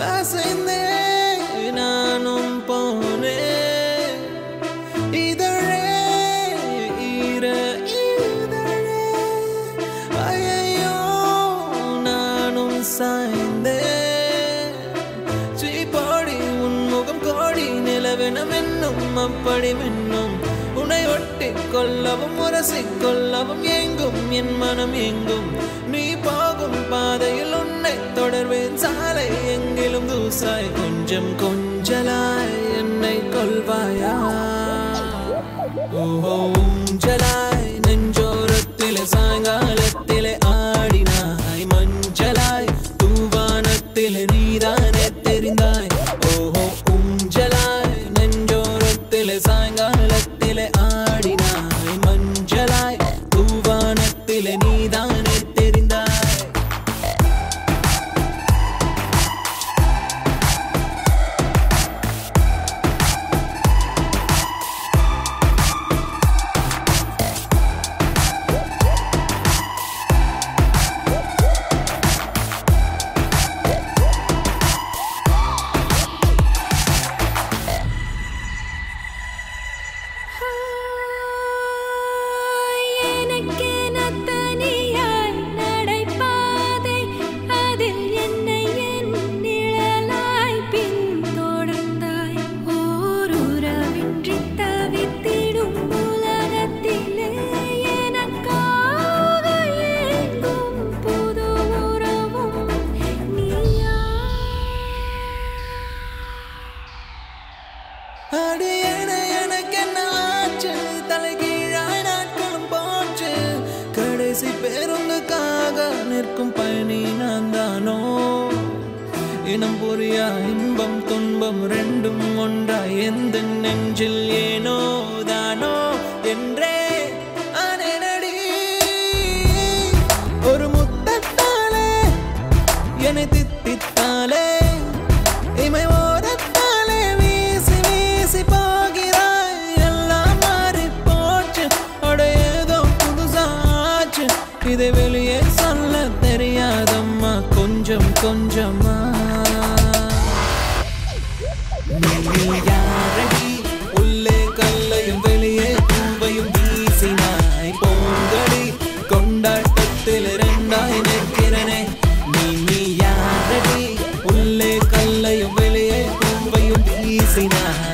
அசைந்தே நானும் போனேன் இதழே ஈர இதழே ஐயோ நானும் சாய்ந்தேன் சீப்பாடி உன்முகம் கோடி நிலவென மின்னும் அப்படி மின்னும் உன்னை ஒட்டிக் கொள்ளவும் உரசிக்கொள்ளவும் எங்கும் என் மனம் எங்கும் நீ போகும் பாதையில் உன்னை தொடர்வேன் சாலை எங்கிலும் தூசாய் கொஞ்சம் கொஞ்சலாய் என்னை கொள்வாயா ஊஞ்சலாய் நெஞ்சோரத்திலே சாயங்காலத்திலே ஆடினாய் மஞ்சளாய் தூவானத்திலே நீதானே தெரிந்தாய் ஊஞ்சலாய் நெஞ்சோரத்திலே சாயங்காலத்திலே ஆடினாய் மஞ்சளாய் தூவானத்திலே நீதானே தெரிந்தாய் பேருந்துக்காக நிற்கும் பயணி நான் தானோ இனம் புரியா இன்பம் துன்பம் ரெண்டும் ஒன்றாய் எந்த நெஞ்சில் ஏனோ தானோ என்றே அனடி ஒரு முத்தத்தாலே என்னை தித்தித்தாலே இமை ஓரத்தாலே வீசி வீசி போகிறாய் எல்லாம் மாறி போச்சு அடையேதோ புதுசாச்சு இதை வெளியே சொல்ல தெரியாதம்மா கொஞ்சம் கொஞ்சமா யாரடி உள்ளே கல்லையும் வெளியே பூவையும் வீசினாய் போங்கடி கொண்டாட்டத்தில் இரண்டாய் நிற்கிறனே நீ யாரடி உள்ளே கல்லையும் வெளியே பூவையும் வீசினாய்